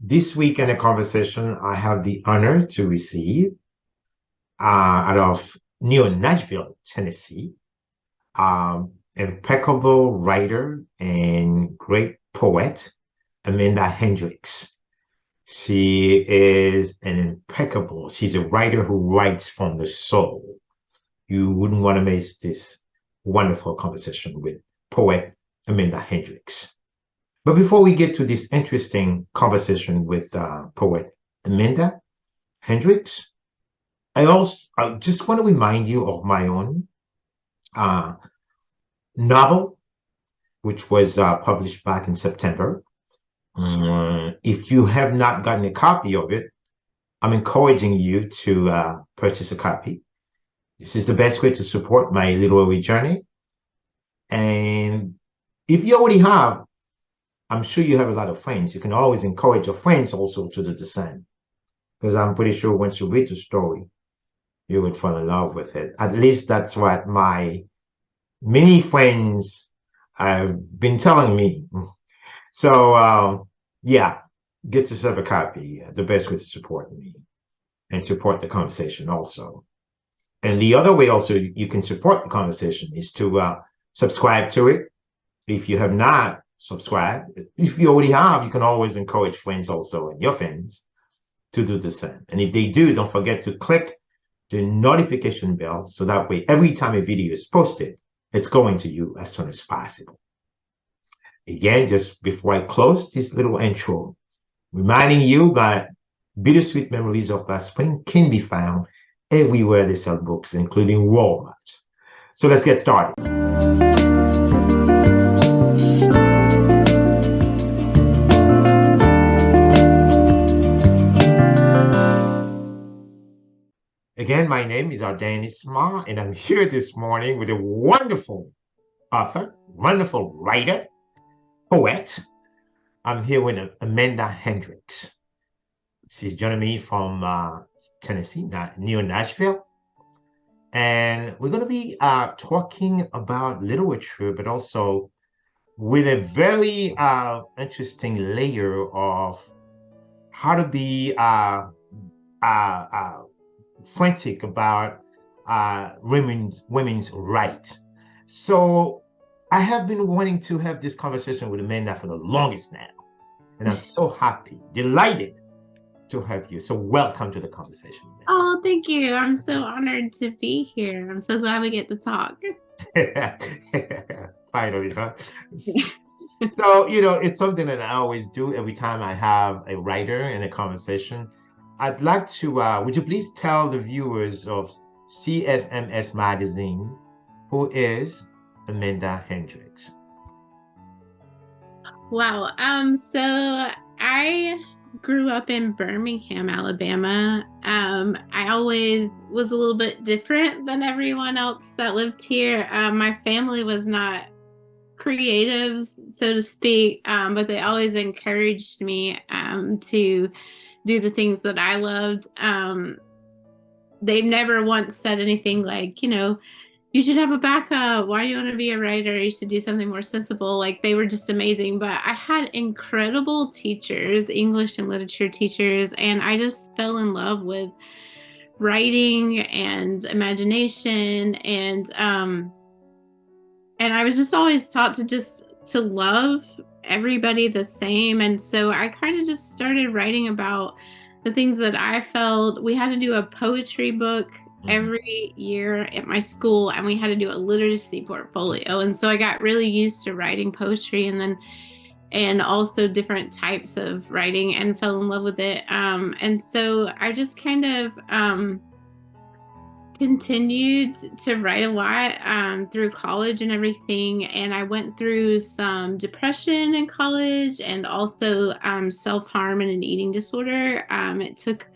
This week in a conversation, I have the honor to receive out of near Nashville, Tennessee, impeccable writer and great poet, Amanda Hendricks. She's a writer who writes from the soul. You wouldn't want to miss this wonderful conversation with poet Amanda Hendricks. But before we get to this interesting conversation with poet Amanda Hendricks, I just want to remind you of my own uh, novel, which was published back in September. If you have not gotten a copy of it, I'm encouraging you to purchase a copy. This is the best way to support my literary journey. And if you already have, I'm sure you have a lot of friends. You can always encourage your friends also to do the same. Because I'm pretty sure once you read the story, you would fall in love with it. At least that's what my many friends have been telling me. So, yeah, get yourself a copy. The best way to support me and support the conversation also. And the other way also you can support the conversation is to subscribe to it. If you have not subscribed, if you already have, you can always encourage friends also and your friends to do the same. And if they do, don't forget to click the notification bell so that way every time a video is posted, it's going to you as soon as possible. Again, just before I close this little intro, reminding you that bittersweet memories of last spring can be found everywhere they sell books, including Walmart. So let's get started. Again, my name is Ardain Isma, and I'm here this morning with a wonderful author, wonderful writer, poet. I'm here with Amanda Hendricks. She's joining me from Tennessee, near Nashville. And we're going to be talking about literature, but also with a very interesting layer of how to be frantic about women's rights. So I have been wanting to have this conversation with Amanda for the longest now. And I'm so happy, delighted to have you. So welcome to the conversation. Oh, thank you. I'm so honored to be here. I'm so glad we get to talk. Finally, huh? So, it's something that I always do every time I have a writer in a conversation. I'd like to, would you please tell the viewers of CSMS Magazine who is Amanda Hendricks? Wow. So I grew up in Birmingham, Alabama. I always was a little bit different than everyone else that lived here. My family was not creative, so to speak, but they always encouraged me to do the things that I loved. They've never once said anything like, you should have a backup. Why do you want to be a writer? You should do something more sensible. Like they were just amazing. But I had incredible teachers, English and literature teachers, and I just fell in love with writing and imagination and I was just always taught to love everybody the same. And so I kind of just started writing about the things that I felt. We had to do a poetry book every year at my school, and we had to do a literacy portfolio. And so I got really used to writing poetry and also different types of writing and fell in love with it. And so I just kind of continued to write a lot through college and everything. And I went through some depression in college and also self-harm and an eating disorder. It took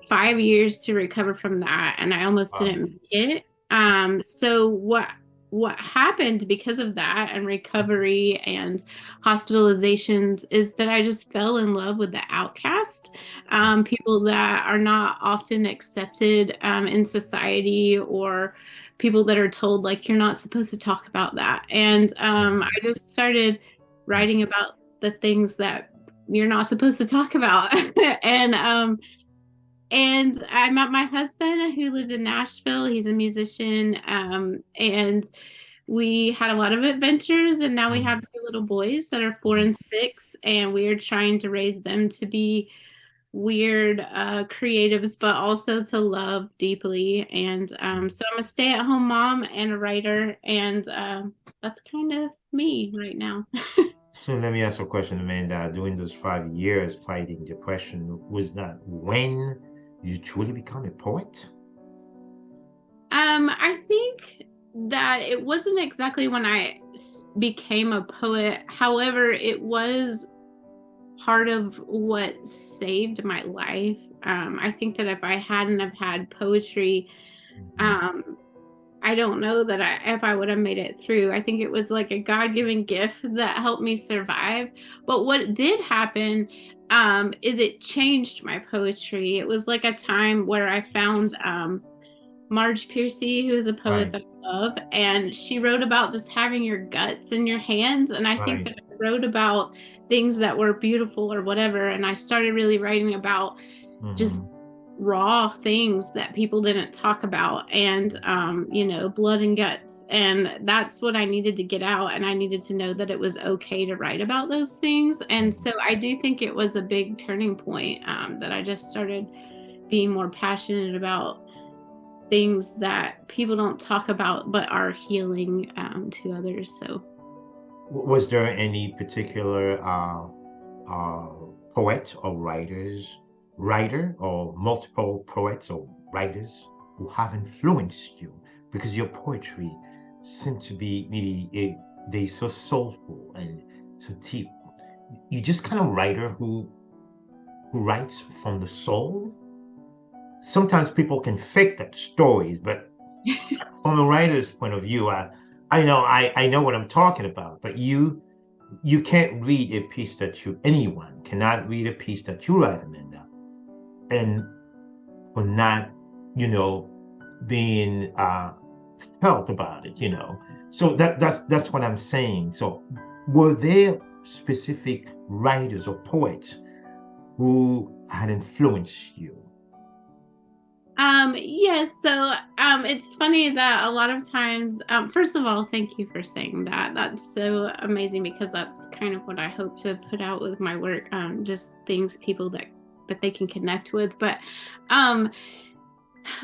5 years to recover from that, and I almost didn't make it. So what happened because of that and recovery and hospitalizations is that I just fell in love with the outcast, people that are not often accepted in society, or people that are told like you're not supposed to talk about that. And I just started writing about the things that you're not supposed to talk about. And I met my husband who lived in Nashville. He's a musician. And we had a lot of adventures, and now we have Mhm. two little boys that are 4 and 6, and we are trying to raise them to be weird creatives, but also to love deeply. And so I'm a stay-at-home mom and a writer, and that's kind of me right now. So let me ask you a question, Amanda. During those 5 years fighting depression, was that when you truly become a poet? I think that it wasn't exactly when I became a poet. However, it was part of what saved my life. I think that if I hadn't have had poetry, Mhm. um, I don't know that if I would have made it through. I think it was like a God-given gift that helped me survive. But what did happen is it changed my poetry. It was like a time where I found Marge Piercy, who is a poet Right, that I love, and she wrote about just having your guts in your hands. And I think right. that I wrote about things that were beautiful or whatever. And I started really writing about just Hmm. raw things that people didn't talk about, and blood and guts. And that's what I needed to get out. And I needed to know that it was okay to write about those things. And so I do think it was a big turning point, that I just started being more passionate about things that people don't talk about but are healing to others. So Was there any particular uh, poet or writer or multiple poets or writers who have influenced you? Because your poetry seems to be really, they so soulful and so deep. You just kind of writer who writes from the soul. Sometimes people can fake that stories, but from a writer's point of view, I know what I'm talking about. But you can't read a piece that anyone cannot read a piece that you write, Amanda, and for not, you know, being felt about it, you know. So that's what I'm saying. So were there specific writers or poets who had influenced you? yes, so it's funny that a lot of times, first of all, thank you for saying that. That's so amazing, because that's kind of what I hope to put out with my work, just things people that they can connect with. But um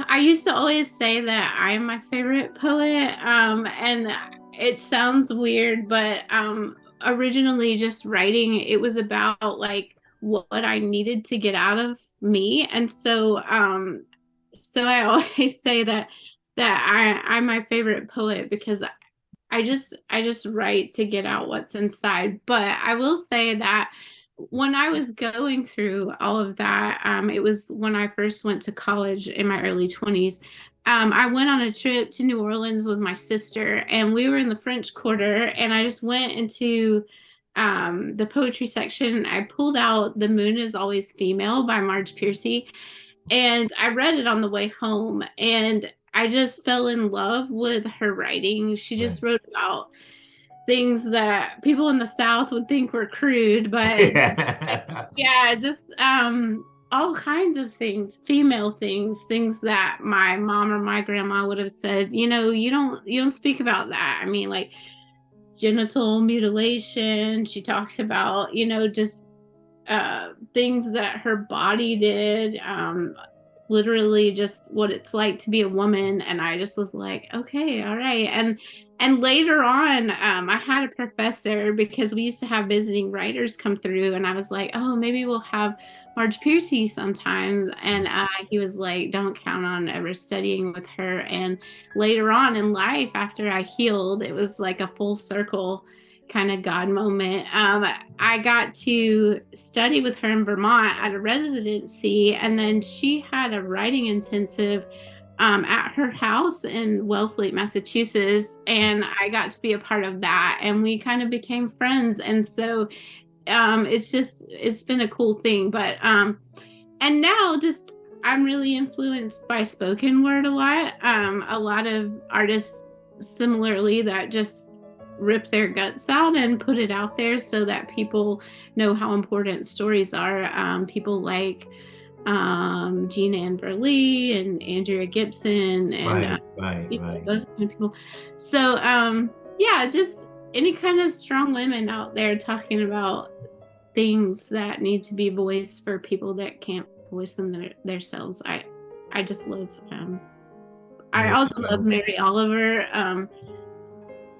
I used to always say that I'm my favorite poet, and it sounds weird, but originally just writing, it was about like what I needed to get out of me. And so I always say that I'm my favorite poet, because I just write to get out what's inside. But I will say that when I was going through all of that, it was when I first went to college in my early 20s. I went on a trip to New Orleans with my sister, and we were in the French Quarter, and I just went into the poetry section. I pulled out "The Moon Is Always Female" by Marge Piercy, and I read it on the way home, and I just fell in love with her writing. She Right. just wrote about things that people in the South would think were crude, but yeah, just all kinds of things, female things, things that my mom or my grandma would have said, you don't speak about that. I mean, like genital mutilation. She talks about, just things that her body did, literally just what it's like to be a woman. And I just was like, okay, all right. And later on, I had a professor, because we used to have visiting writers come through, and I was like, oh, maybe we'll have Marge Piercy sometimes. And he was like, don't count on ever studying with her. And later on in life, after I healed, it was like a full circle kind of God moment. I got to study with her in Vermont at a residency, and then she had a writing intensive at her house in Wellfleet, Massachusetts, and I got to be a part of that, and we kind of became friends. And so it's been a cool thing. But and now just I'm really influenced by spoken word a lot. A lot of artists similarly that just rip their guts out and put it out there so that people know how important stories are. People like Gina Anverly and Andrea Gibson and Right. those kind of people. So yeah, just any kind of strong women out there talking about things that need to be voiced for people that can't voice them themselves. I just love. I also love Mary Oliver.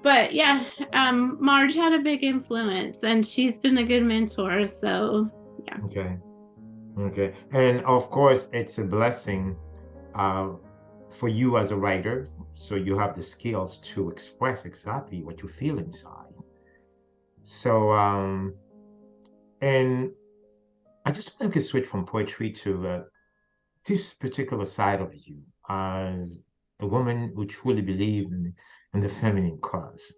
But yeah, Marge had a big influence, and she's been a good mentor. So yeah. Okay. And of course, it's a blessing for you as a writer. So you have the skills to express exactly what you feel inside. So, and I just want to switch from poetry to this particular side of you as a woman who truly believes in the feminine cause.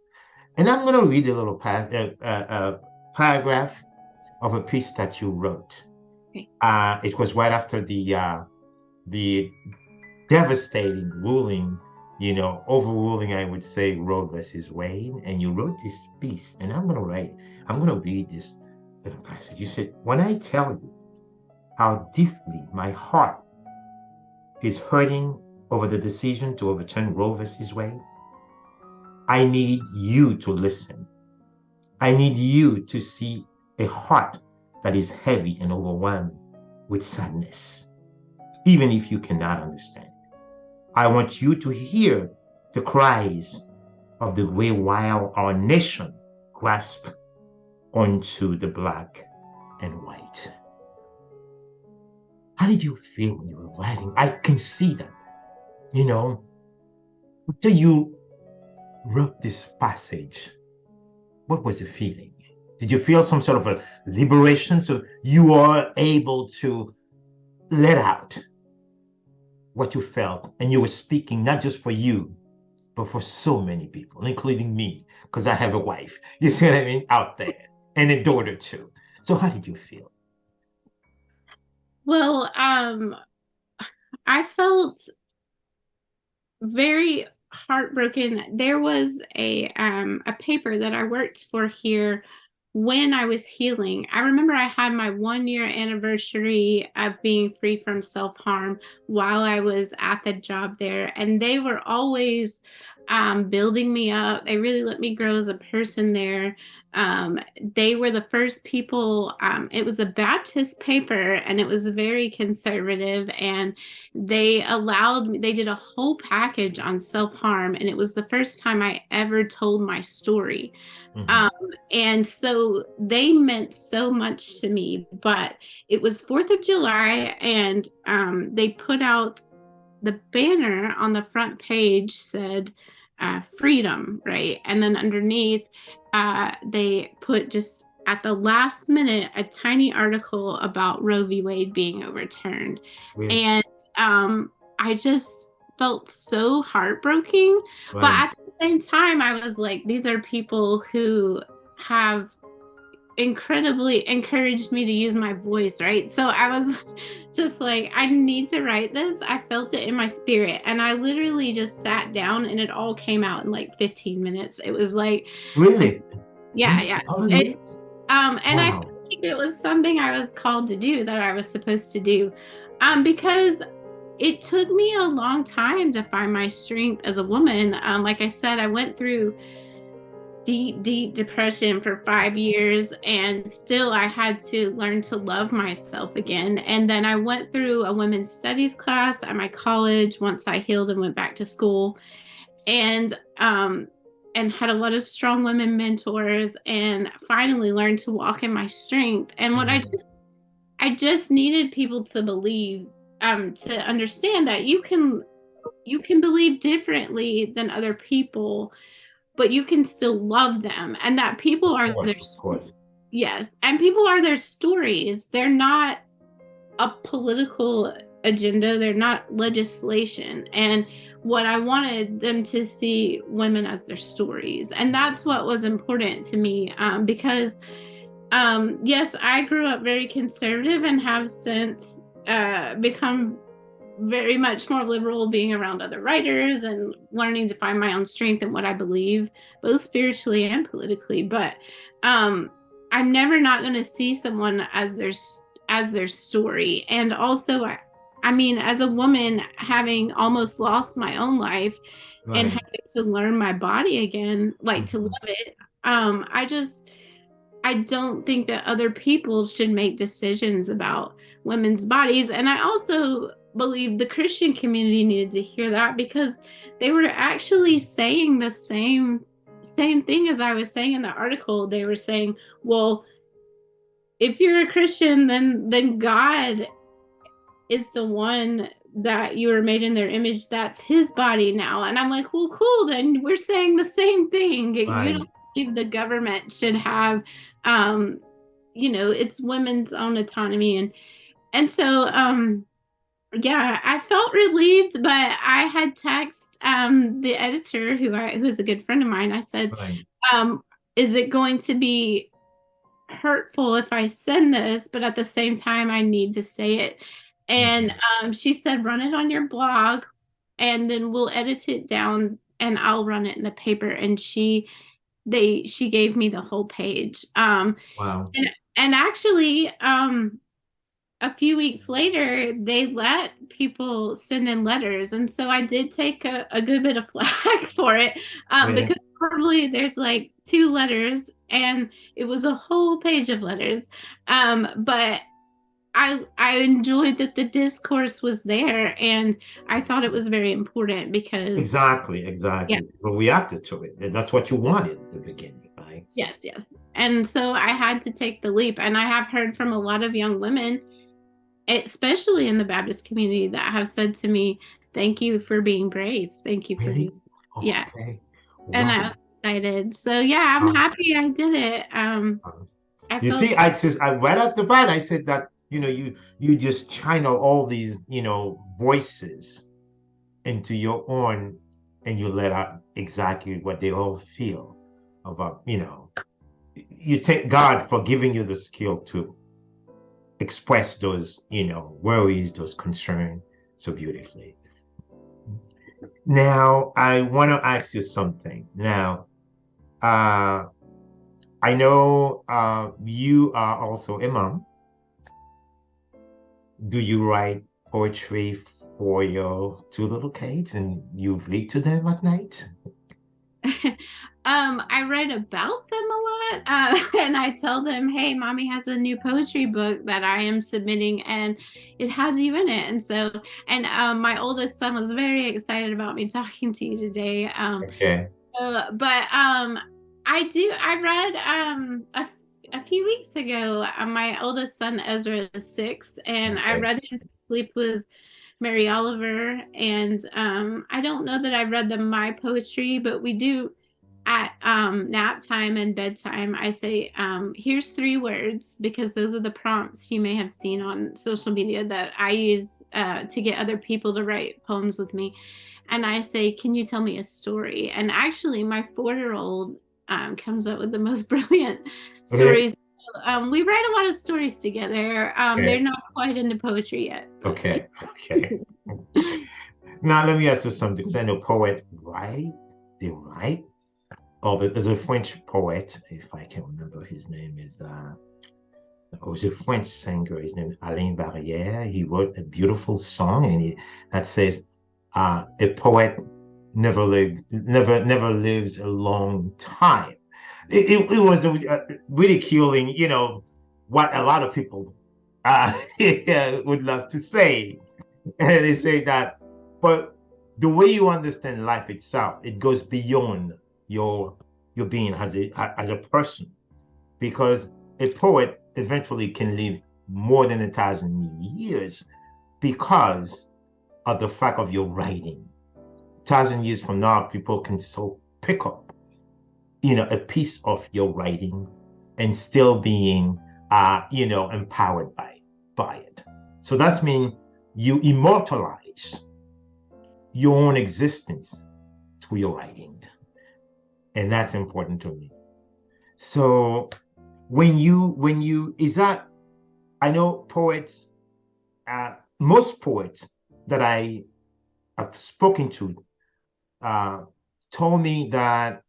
And I'm going to read a little paragraph of a piece that you wrote. Okay. It was right after the devastating ruling, overruling, I would say, Roe versus Wade. And you wrote this piece, and I'm going to read this little passage. You said, "When I tell you how deeply my heart is hurting over the decision to overturn Roe versus Wade, I need you to listen. I need you to see a heart that is heavy and overwhelmed with sadness, even if you cannot understand. I want you to hear the cries of the way while our nation grasps onto the black and white." How did you feel when you were writing? I can see that, after you wrote this passage, what was the feeling? Did you feel some sort of a liberation so you are able to let out what you felt, and you were speaking not just for you, but for so many people, including me, because I have a wife, you see what I mean, out there, and a daughter too. So how did you feel? Well, I felt very heartbroken. There was a paper that I worked for here when I was healing. I remember I had my 1 year anniversary of being free from self-harm while I was at the job there, and they were always building me up. They really let me grow as a person there. They were the first people. It was a Baptist paper, and it was very conservative, and they allowed me, they did a whole package on self-harm, and it was the first time I ever told my story. Mm-hmm. And so they meant so much to me. But it was 4th of July, and they put out the banner on the front page said freedom, right? And then underneath, they put just at the last minute a tiny article about Roe v. Wade being overturned. Really? And I just felt so heartbroken. Right. But at the same time, I was like, these are people who have incredibly encouraged me to use my voice, right? So I was just like, I need to write this. I felt it in my spirit, and I literally just sat down, and it all came out in like 15 minutes. It was like, Really? yeah. And wow. I felt like it was something I was called to do, that I was supposed to do, because it took me a long time to find my strength as a woman. Like I said, I went through deep depression for 5 years, and still I had to learn to love myself again. And then I went through a women's studies class at my college once I healed and went back to school, and had a lot of strong women mentors, and finally learned to walk in my strength. And what I just needed people to believe, to understand that you can believe differently than other people, but you can still love them, and that people are Of course. yes, and people are their stories. They're not a political agenda. They're not legislation. And what I wanted them to see women as their stories, and that's what was important to me, because yes, I grew up very conservative and have since become very much more liberal being around other writers and learning to find my own strength in what I believe, both spiritually and politically. But um, I'm never not going to see someone as their story. And also, I mean, as a woman, having almost lost my own life and Right. having to learn my body again, like to Mhm. love it, I don't think that other people should make decisions about women's bodies. And I also believe the Christian community needed to hear that, because they were actually saying the same thing as I was saying in the article. They were saying, well, if you're a Christian, then God is the one that you were made in their image. That's his body now. And I'm like, well, cool, then we're saying the same thing. You Right. don't believe the government should have um it's women's own autonomy. And so yeah, I felt relieved, but I had text the editor who's a good friend of mine. I said, Right. um is it going to be hurtful if I send this, but at the same time, I need to say it. And Mhm. she said, run it on your blog, and then we'll edit it down, and I'll run it in the paper. And she gave me the whole page. Wow. And actually, a few weeks later, they let people send in letters. And so I did take a good bit of flack for it, Really? because normally there's like two letters, and it was a whole page of letters. But I enjoyed that the discourse was there, and I thought it was very important because, Exactly. yeah, Exactly. Well, we reacted to it. And that's what you wanted at the beginning, right? yes, yes. And so I had to take the leap. And I have heard from a lot of young women, especially in the Baptist community, that have said to me, thank you for being brave. Thank you for Really? doing, yeah. Okay. And I Wow. was excited. So yeah, I'm happy I did it. I You felt, see, I right at the bat, I said that, you just channel all these, voices into your own, and you let out exactly what they all feel about, you thank God for giving you the skill to express those, worries, those concerns so beautifully. Now, I want to ask you something. Now, uh, I know you are also a mom. Do you write poetry for your two little kids and you read to them at night? I write about them a lot, and I tell them, "Hey, mommy has a new poetry book that I am submitting, and it has you in it." And so, and my oldest son was very excited about me talking to you today. Okay. But I read a few weeks ago. My oldest son Ezra is 6, and I Okay. read him to sleep with Mary Oliver. And I don't know that I read them my poetry, but we do at nap time and bedtime. I say, here's 3 words, because those are the prompts you may have seen on social media that I use to get other people to write poems with me. And I say, can you tell me a story? And actually, my 4-year-old comes up with the most brilliant Really? stories. We write a lot of stories together. They're Okay. not quite into poetry yet, but Okay. Okay. Now let me ask you something, because I know poet write, they write. Oh, there's a French poet, if I can remember his name is was a French singer. His name is Alain Barrière. He wrote a beautiful song, and that says, "A poet never lives a long time." It was ridiculing, what a lot of people uh, would love to say. And they say that, but the way you understand life itself, it goes beyond your your being as a person, because a poet eventually can live more than 1,000 years because of the fact of your writing. 1,000 years from now, people can so pick up, a piece of your writing and still being, empowered by it. So that's mean you immortalize your own existence through your writing, and that's important to me. So when you is that I know poets, most poets that I have spoken to uh, told me that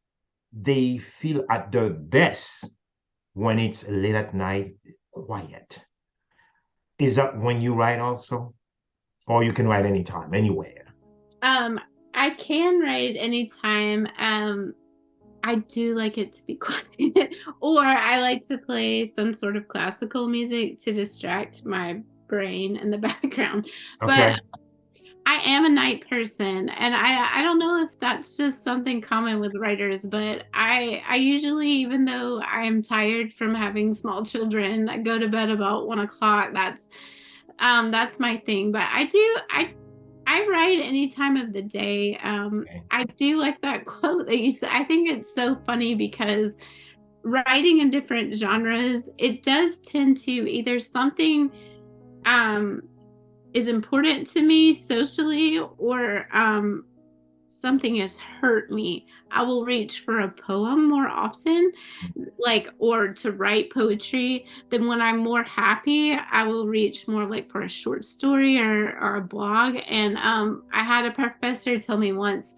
they feel at their best when it's late at night, quiet. Is that when you write also? Or you can write anytime, anywhere? Um, I can write anytime. I do like it to be quiet, or I like to play some sort of classical music to distract my brain in the background. But Okay. I am a night person, and I don't know if that's just something common with writers, but I usually, even though I am tired from having small children, I go to bed about 1 o'clock. That's my thing. But I write any time of the day. Okay. I do like that quote that you said. I think it's so funny because writing in different genres, it does tend to either something um is important to me socially, or something has hurt me. I will reach for a poem more often, like, or to write poetry. Then when I'm more happy, I will reach more like for a short story, or a blog. And I had a professor tell me once,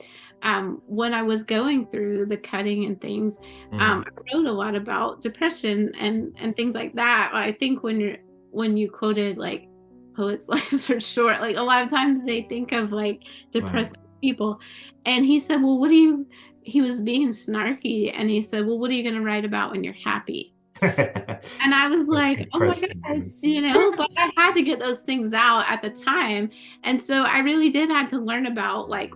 when I was going through the cutting and things, Mhm. I wrote a lot about depression and things like that. I think when you quoted like poets' lives are short, like a lot of times they think of like Right. depressed people. And he said, well, what do you, he was being snarky, and he said, well, what are you going to write about when you're happy? And I was That's a like, good oh my question. gosh, but I had to get those things out at the time. And so I really did have to learn about like,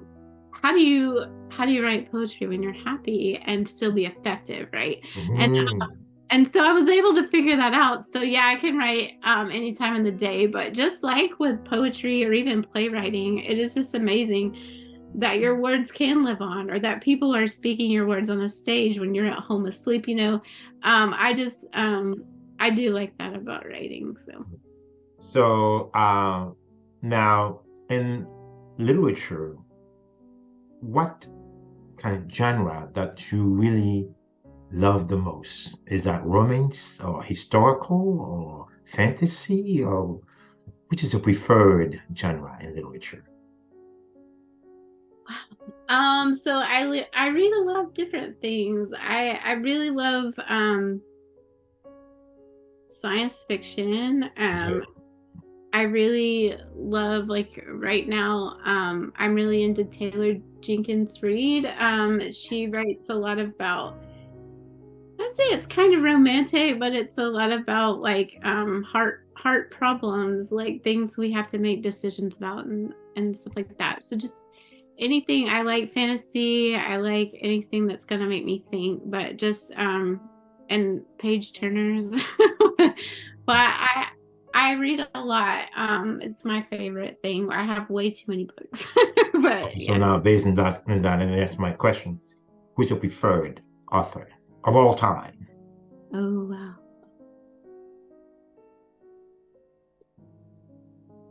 how do you write poetry when you're happy and still be effective, right? And Mhm. and so I was able to figure that out. So yeah, I can write anytime in the day, but just like with poetry or even playwriting, it is just amazing that your words can live on, or that people are speaking your words on a stage when you're at home asleep. I do like that about writing. So So now in literature, what kind of genre that you really love the most? Is that romance or historical or fantasy, or which is the preferred genre in literature? I read a lot of different things. I really love science fiction. Okay. I really love, like, right now, I'm really into Taylor Jenkins Reid. She writes a lot about, I'd say it's kind of romantic, but it's a lot about like heart problems, like things we have to make decisions about, and stuff like that. So just anything. I like fantasy. I like anything that's gonna make me think, but just and page turners. But I read a lot. It's my favorite thing. I have way too many books. But Okay, so yeah. now based on that, and that's my question. Who's your preferred author of all time? Oh wow.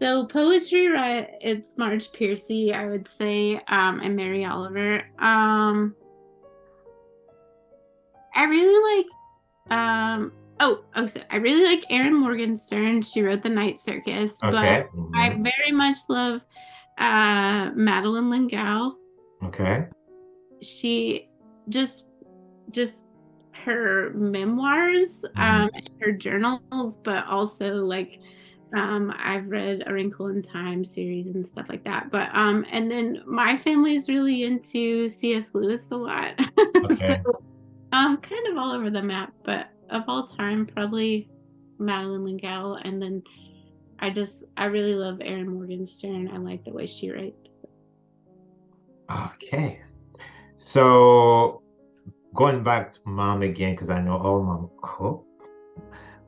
So poetry, right? It's Marge Piercy, I would say, and Mary Oliver. I really so I really like Erin Morgenstern. She wrote The Night Circus, but Okay. I very much love Madeline Lingao. Okay. She just just her memoirs, Mhm. and her journals, but also like I've read A Wrinkle in Time series and stuff like that. But and then my family's really into C.S. Lewis a lot. So Okay. kind of all over the map, but of all time, probably Madeline Lingale. And then I really love Erin Morgenstern. I like the way she writes. Okay. So going back to mom again, because I know all mom cook.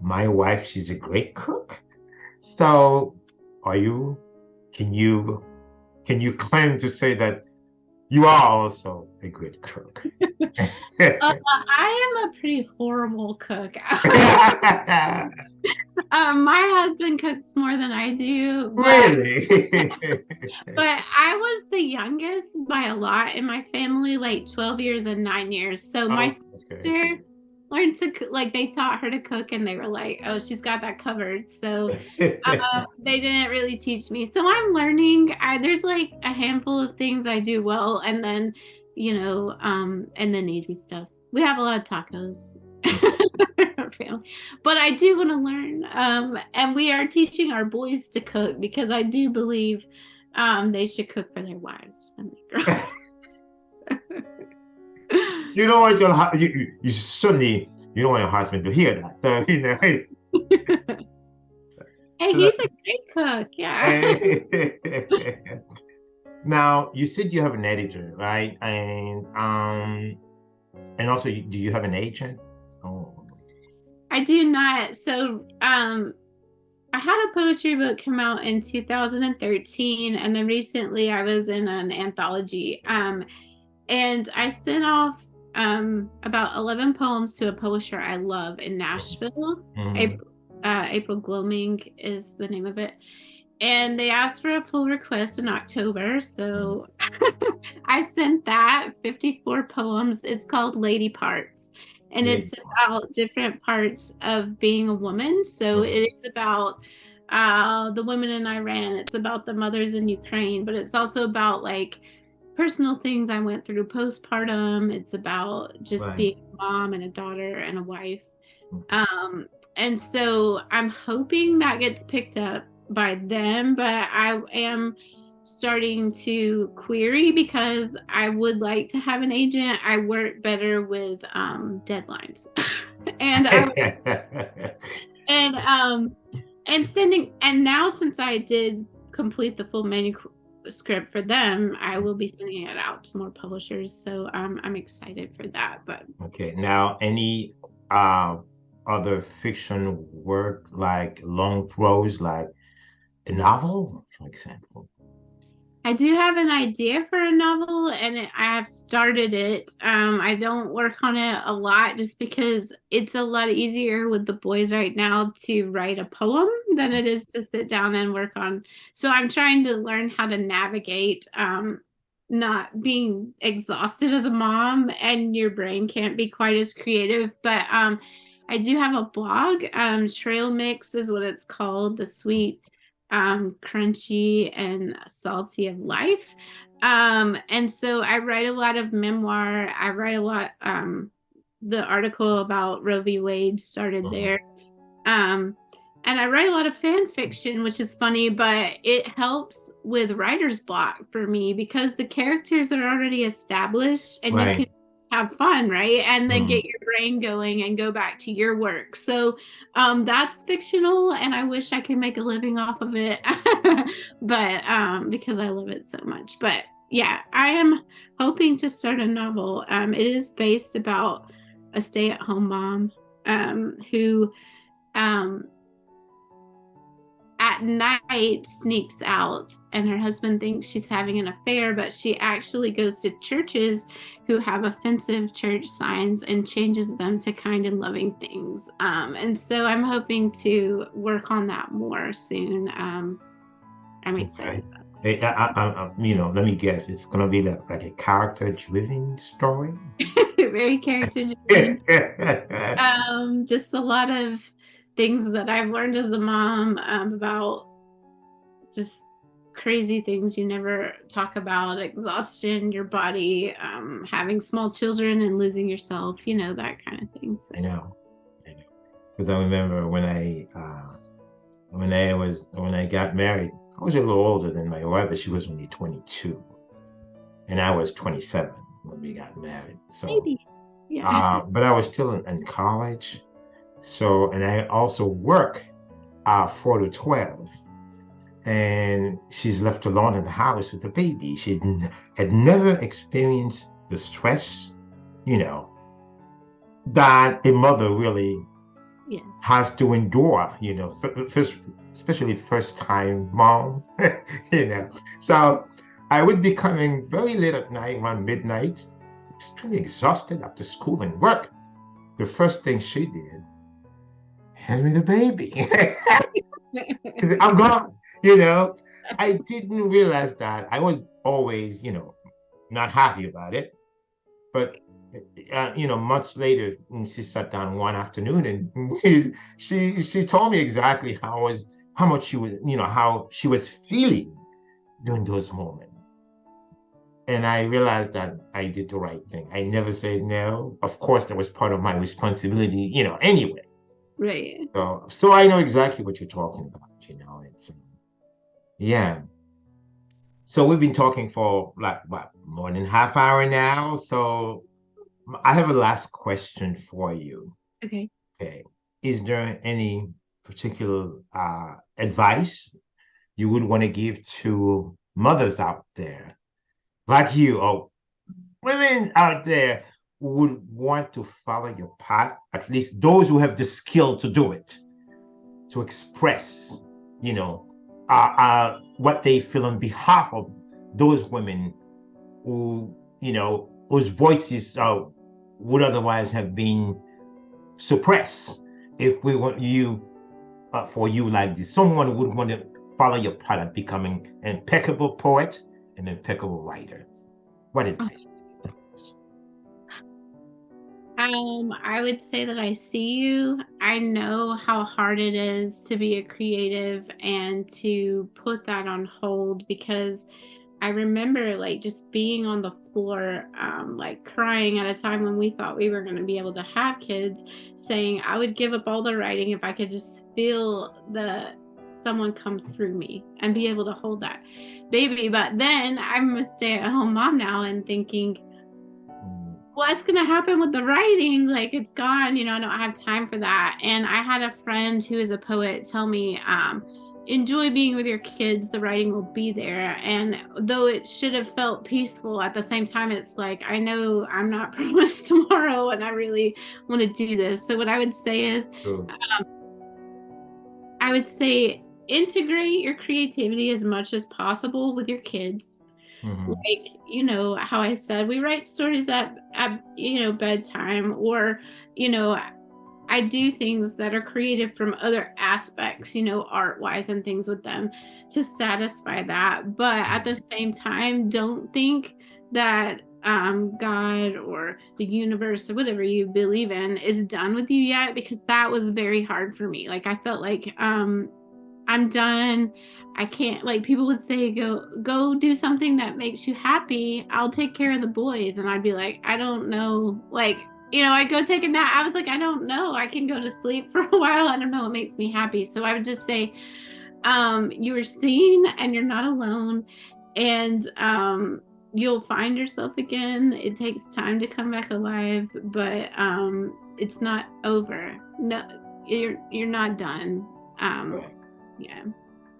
My wife, she's a great cook. So are you, can you, can you claim to say that you are also a good cook? I am a pretty horrible cook. My husband cooks more than I do, but Really? but I was the youngest by a lot in my family, like 12 years and 9 years. So my Oh, okay. sister learned to like they taught her to cook, and they were like, "Oh, she's got that covered." So they didn't really teach me. So I'm learning. There's like a handful of things I do well, and then and then easy stuff. We have a lot of tacos. But I do want to learn. And we are teaching our boys to cook because I do believe they should cook for their wives when they grow up. You don't want you certainly you don't want your husband to hear that. So Hey, he's a great cook. Yeah. Now you said you have an editor, right? And also do you have an agent? Oh, I do not. So I had a poetry book come out in 2013, and then recently I was in an anthology. And I sent off about 11 poems to a publisher I love in Nashville. April Gloaming is the name of it. And they asked for a full request in October. So I sent that 54 poems. It's called Lady Parts. And it's about different parts of being a woman. So it is about the women in Iran. It's about the mothers in Ukraine, but it's also about like personal things I went through postpartum. It's about just being a mom and a daughter and a wife. And so I'm hoping that gets picked up by them, but I am starting to query because I would like to have an agent. I work better with deadlines. and now since I did complete the full manuscript for them, I will be sending it out to more publishers. So I'm excited for that. But okay, now any other fiction work like long prose, like a novel, for example? I do have an idea for a novel, and I have started it. I don't work on it a lot just because it's a lot easier with the boys right now to write a poem than it is to sit down and work on. So I'm trying to learn how to navigate not being exhausted as a mom, and your brain can't be quite as creative. But I do have a blog. Trail Mix is what it's called, the sweet crunchy and salty of life. And so I write a lot of memoir. I write a lot. The article about Roe v. Wade started there. And I write a lot of fan fiction, which is funny, but it helps with writer's block for me because the characters are already established and you can have fun, right? And then get your brain going and go back to your work. So that's fictional, and I wish I could make a living off of it, but because I love it so much. But yeah, I am hoping to start a novel. It is based about a stay-at-home mom who at night sneaks out, and her husband thinks she's having an affair, but she actually goes to churches who have offensive church signs and changes them to kind and loving things. And so I'm hoping to work on that more soon. I'm excited. Let me guess, it's gonna be like a character-driven story. Very character-driven. Just a lot of things that I've learned as a mom about just crazy things you never talk about: exhaustion, your body, having small children and losing yourself, that kind of thing. So. I know, because I remember when I got married, I was a little older than my wife, but she was only 22, and I was 27 when we got married. So, but I was still in college. So, and I also work 4 to 12, and she's left alone in the house with the baby. She had never experienced the stress, that a mother really has to endure, especially first-time mom, So I would be coming very late at night, around midnight, extremely exhausted after school and work. The first thing she did, hand me the baby. I'm gone. I didn't realize that. I was always, not happy about it. But months later, she sat down one afternoon and she told me exactly how much she was, how she was feeling during those moments. And I realized that I did the right thing. I never said no. Of course, that was part of my responsibility, anyway. Right. So I know exactly what you're talking about. It's yeah. So we've been talking for like what, more than half hour now. So I have a last question for you. Okay. Okay. Is there any particular advice you would want to give to mothers out there like you, or women out there who would want to follow your path, at least those who have the skill to do it, to express, you know, what they feel on behalf of those women who, whose voices would otherwise have been suppressed if we want you, for you like this, someone who would want to follow your path of becoming an impeccable poet, an impeccable writer. What advice? I would say that I see you. I know how hard it is to be a creative and to put that on hold, because I remember like just being on the floor, like crying at a time when we thought we were going to be able to have kids, saying I would give up all the writing if I could just feel someone come through me and be able to hold that baby. But then I'm a stay-at-home mom now and thinking, what's going to happen with the writing? Like, it's gone, I don't have time for that. And I had a friend who is a poet tell me, enjoy being with your kids, the writing will be there. And though it should have felt peaceful, at the same time, it's like, I know I'm not promised tomorrow and I really want to do this. So what I would say is, I would say integrate your creativity as much as possible with your kids. Like, how I said, we write stories at bedtime, or, I do things that are creative from other aspects, art wise and things with them to satisfy that. But at the same time, don't think that God or the universe or whatever you believe in is done with you yet, because that was very hard for me. Like, I felt like I'm done. I can't, like, people would say, go do something that makes you happy. I'll take care of the boys. And I'd be like, I don't know. Like, I'd go take a nap. I was like, I don't know. I can go to sleep for a while. I don't know what makes me happy. So I would just say, you are seen and you're not alone. And you'll find yourself again. It takes time to come back alive, but it's not over. No, you're not done. Yeah.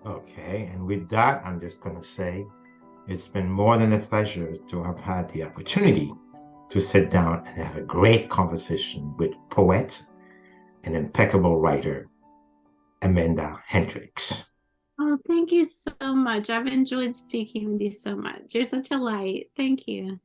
Okay, and with that, I'm just going to say it's been more than a pleasure to have had the opportunity to sit down and have a great conversation with poet and impeccable writer, Amanda Hendricks. Oh, thank you so much. I've enjoyed speaking with you so much. You're such a light. Thank you.